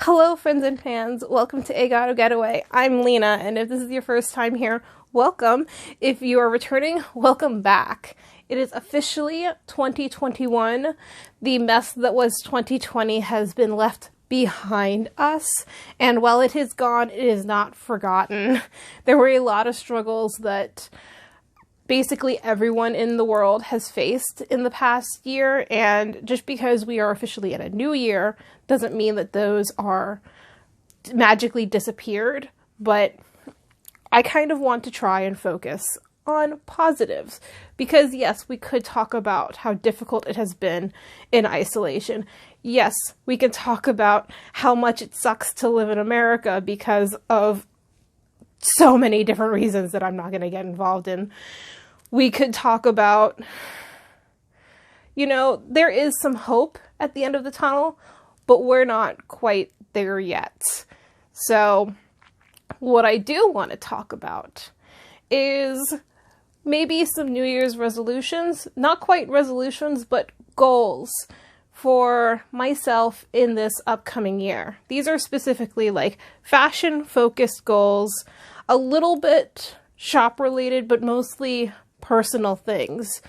Hello friends and fans, welcome to A Gato Getaway. I'm Lena, and if this is your first time here, welcome. If you are returning, welcome back. It is officially 2021. The mess that was 2020 has been left behind us, and while it is gone, it is not forgotten. There were a lot of struggles that basically everyone in the world has faced in the past year, and just because we are officially in a new year doesn't mean that those are magically disappeared, but I kind of want to try and focus on positives, because yes, we could talk about how difficult it has been in isolation. Yes, we can talk about how much it sucks to live in America because of so many different reasons that I'm not going to get involved in. We could talk about, there is some hope at the end of the tunnel, but we're not quite there yet. So what I do want to talk about is maybe some New Year's resolutions, not quite resolutions, but goals for myself in this upcoming year. These are specifically like fashion-focused goals, a little bit shop-related, but mostly personal things.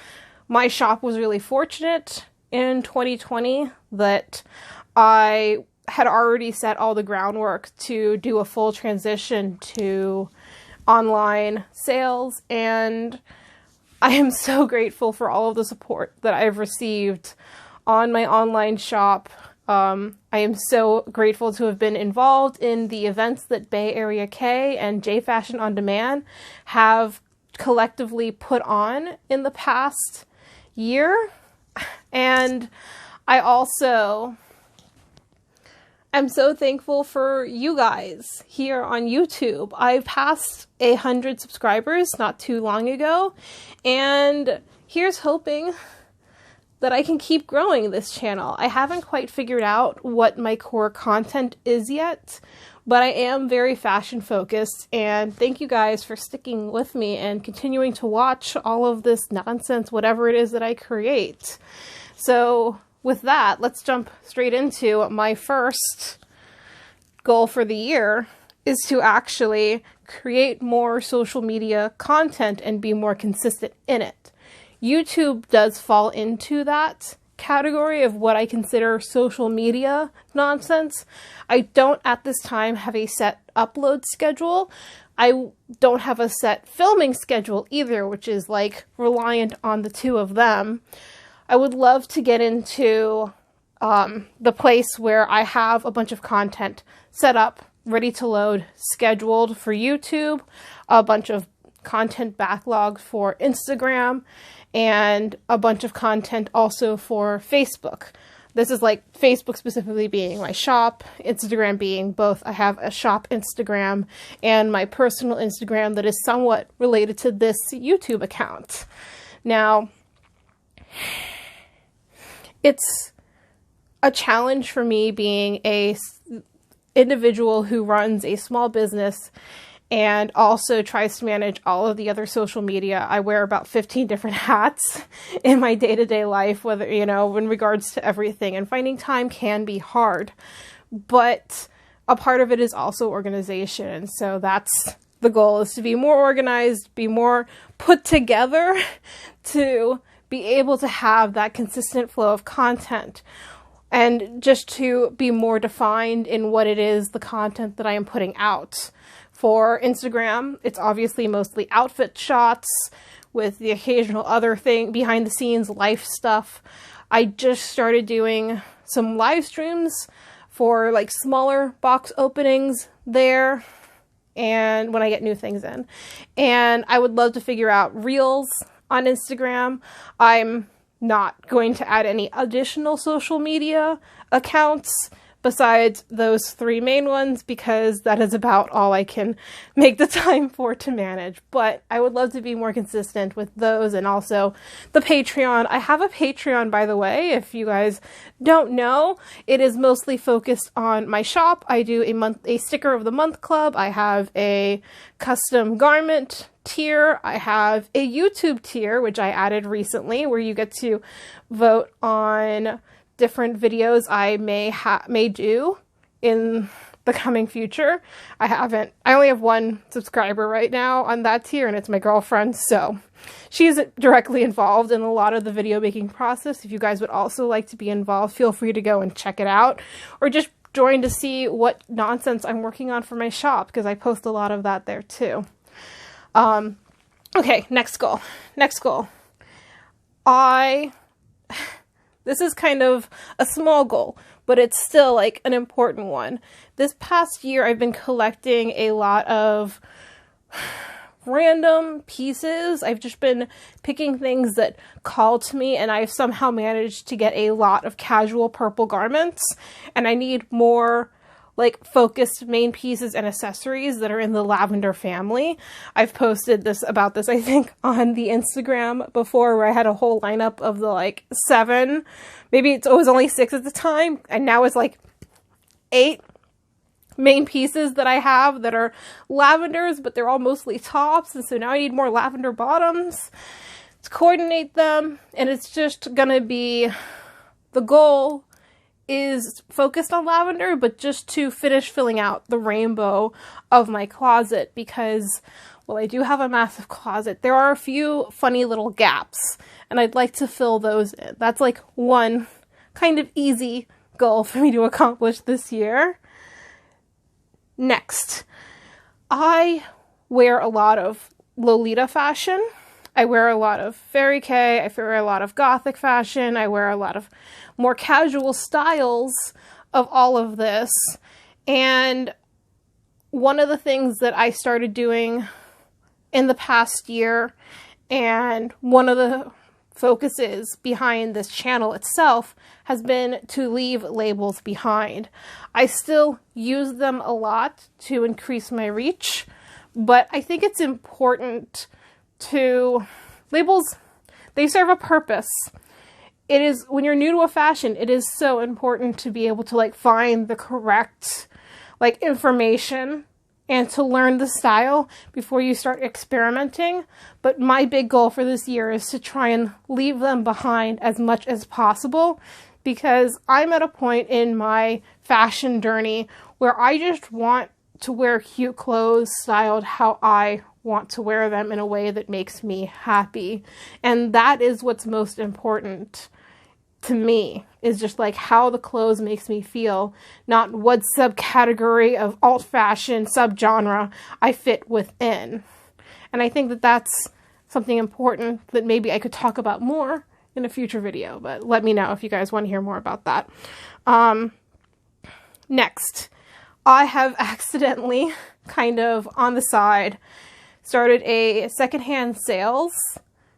My shop was really fortunate in 2020 that I had already set all the groundwork to do a full transition to online sales, and I am so grateful for all of the support that I've received on my online shop. I am so grateful to have been involved in the events that Bay Area K and J Fashion On Demand have collectively put on in the past year. And I also am so thankful for you guys here on YouTube. I passed 100 subscribers not too long ago, and here's hoping that I can keep growing this channel. I haven't quite figured out what my core content is yet, but I am very fashion focused, and thank you guys for sticking with me and continuing to watch all of this nonsense, whatever it is that I create. So with that, let's jump straight into my first goal for the year, is to actually create more social media content and be more consistent in it. YouTube does fall into that category of what I consider social media nonsense. I don't at this time have a set upload schedule. I don't have a set filming schedule either, which is like reliant on the two of them. I would love to get into the place where I have a bunch of content set up, ready to load, scheduled for YouTube, a bunch of content backlog for Instagram, and a bunch of content also for Facebook. This is like Facebook specifically being my shop, Instagram being both. I have a shop Instagram and my personal Instagram that is somewhat related to this YouTube account. Now, it's a challenge for me being a individual who runs a small business and also tries to manage all of the other social media. I wear about 15 different hats in my day-to-day life, whether, in regards to everything, and finding time can be hard. But a part of it is also organization. And so that's the goal, is to be more organized, be more put together, to be able to have that consistent flow of content, and just to be more defined in what it is, the content that I am putting out. For Instagram, it's obviously mostly outfit shots with the occasional other thing, behind the scenes life stuff. I just started doing some live streams for like smaller box openings there, and when I get new things in. And I would love to figure out reels on Instagram. I'm not going to add any additional social media accounts besides those 3 main ones, because that is about all I can make the time for to manage. But I would love to be more consistent with those, and also the Patreon. I have a Patreon, by the way, if you guys don't know. It is mostly focused on my shop. I do a sticker of the month club. I have a custom garment tier. I have a YouTube tier, which I added recently, where you get to vote on different videos I may do in the coming future. I only have one subscriber right now on that tier, and it's my girlfriend, so she's directly involved in a lot of the video making process. If you guys would also like to be involved, feel free to go and check it out, or just join to see what nonsense I'm working on for my shop, because I post a lot of that there too. Okay, next goal. This is kind of a small goal, but it's still like an important one. This past year, I've been collecting a lot of random pieces. I've just been picking things that call to me, and I've somehow managed to get a lot of casual purple garments, and I need more like focused main pieces and accessories that are in the lavender family. I've posted about this, I think, on the Instagram before, where I had a whole lineup of the like 7, maybe it was only 6 at the time, and now it's like 8 main pieces that I have that are lavenders, but they're all mostly tops, and so now I need more lavender bottoms to coordinate them, and it's just gonna be, the goal is focused on lavender, but just to finish filling out the rainbow of my closet, because, well, I do have a massive closet. There are a few funny little gaps, and I'd like to fill those in. That's like one kind of easy goal for me to accomplish this year. Next, I wear a lot of Lolita fashion. I wear a lot of Fairy Kay, I wear a lot of gothic fashion, I wear a lot of more casual styles of all of this. And one of the things that I started doing in the past year, and one of the focuses behind this channel itself, has been to leave labels behind. I still use them a lot to increase my reach, but I think it's important to, labels, they serve a purpose. It is, when you're new to a fashion, it is so important to be able to like find the correct like information and to learn the style before you start experimenting. But my big goal for this year is to try and leave them behind as much as possible, because I'm at a point in my fashion journey where I just want to wear cute clothes styled how I want to wear them in a way that makes me happy. And that is what's most important to me, is just like how the clothes makes me feel, not what subcategory of alt fashion subgenre I fit within. And I think that that's something important that maybe I could talk about more in a future video, but let me know if you guys want to hear more about that. Next, I have accidentally, kind of on the side, started a secondhand sales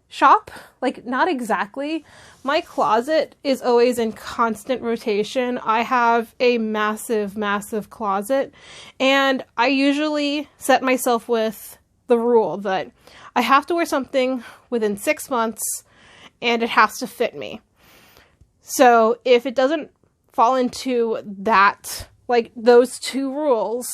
shop. Like, not exactly. My closet is always in constant rotation. I have a massive, massive closet, and I usually set myself with the rule that I have to wear something within 6 months, and it has to fit me. So if it doesn't fall into that, like those 2 rules,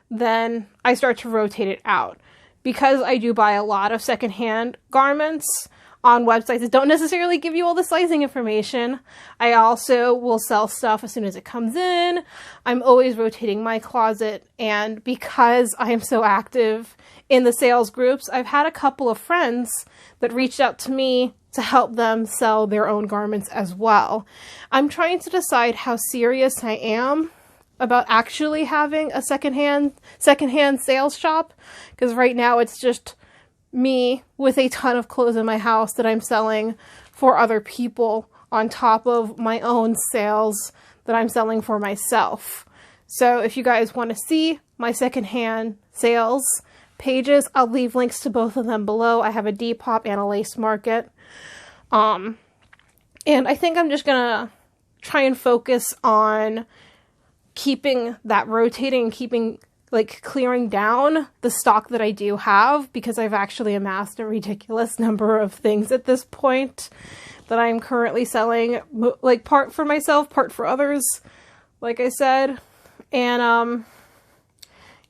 then I start to rotate it out. Because I do buy a lot of secondhand garments on websites that don't necessarily give you all the sizing information, I also will sell stuff as soon as it comes in. I'm always rotating my closet, and because I am so active in the sales groups, I've had a couple of friends that reached out to me to help them sell their own garments as well. I'm trying to decide how serious I am about actually having a secondhand sales shop, because right now it's just me with a ton of clothes in my house that I'm selling for other people on top of my own sales that I'm selling for myself. So if you guys want to see my secondhand sales pages, I'll leave links to both of them below. I have a Depop and a Lace Market. And I think I'm just gonna try and focus on keeping that rotating, keeping like clearing down the stock that I do have, because I've actually amassed a ridiculous number of things at this point that I'm currently selling, like part for myself, part for others, like I said. And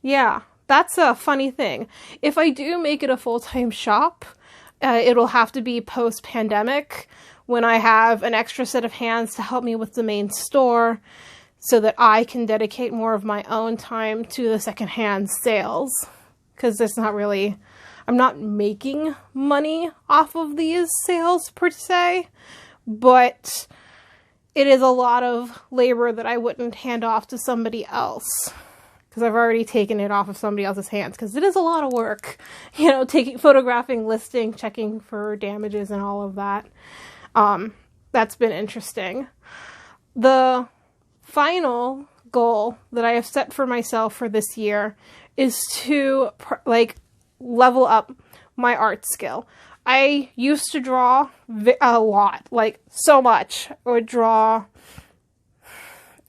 yeah, that's a funny thing. If I do make it a full-time shop, it'll have to be post-pandemic, when I have an extra set of hands to help me with the main store. so that I can dedicate more of my own time to the secondhand sales. Because it's not really, I'm not making money off of these sales per se, but it is a lot of labor that I wouldn't hand off to somebody else, because I've already taken it off of somebody else's hands, because it is a lot of work, you know, photographing, listing, checking for damages and all of that. That's been interesting. The final goal that I have set for myself for this year is to level up my art skill. I used to draw a lot, like so much. I would draw,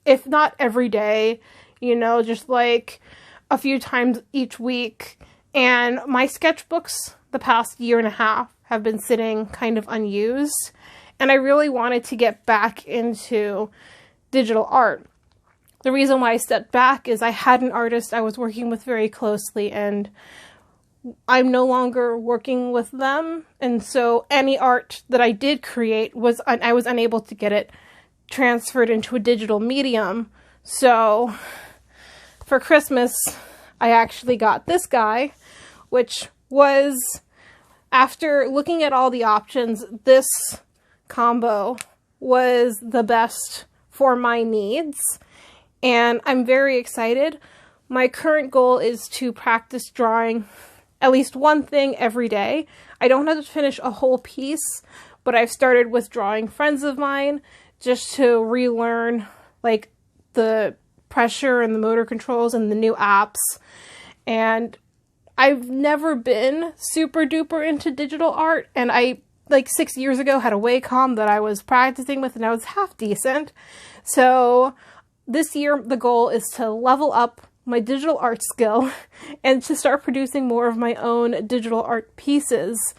if not every day, you know, just like a few times each week. And my sketchbooks the past year and a half have been sitting kind of unused. And I really wanted to get back into digital art. The reason why I stepped back is I had an artist I was working with very closely, and I'm no longer working with them, and so any art that I did create I was unable to get it transferred into a digital medium. So for Christmas, I actually got this guy, which was, after looking at all the options, this combo was the best for my needs, and I'm very excited. My current goal is to practice drawing at least one thing every day. I don't have to finish a whole piece, but I've started with drawing friends of mine just to relearn like the pressure and the motor controls and the new apps. And I've never been super duper into digital art, and I, like 6 years ago, had a Wacom that I was practicing with and I was half decent. So this year the goal is to level up my digital art skill and to start producing more of my own digital art pieces.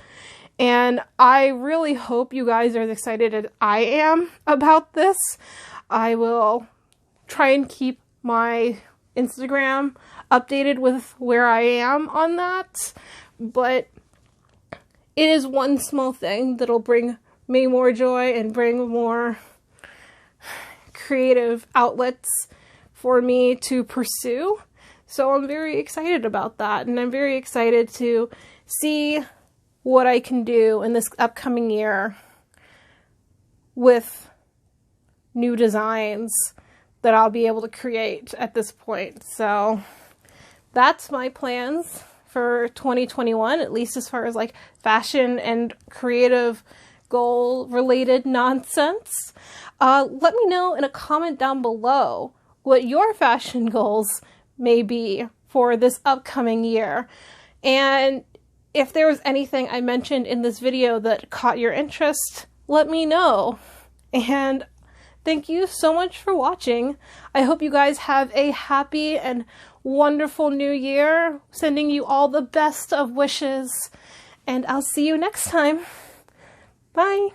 And I really hope you guys are as excited as I am about this. I will try and keep my Instagram updated with where I am on that, but it is one small thing that'll bring me more joy and bring more creative outlets for me to pursue. So I'm very excited about that, and I'm very excited to see what I can do in this upcoming year with new designs that I'll be able to create at this point. So that's my plans for 2021, at least as far as like fashion and creative goal related nonsense. Let me know in a comment down below what your fashion goals may be for this upcoming year. And if there was anything I mentioned in this video that caught your interest, let me know. And thank you so much for watching. I hope you guys have a happy and wonderful new year. Sending you all the best of wishes. And I'll see you next time. Bye.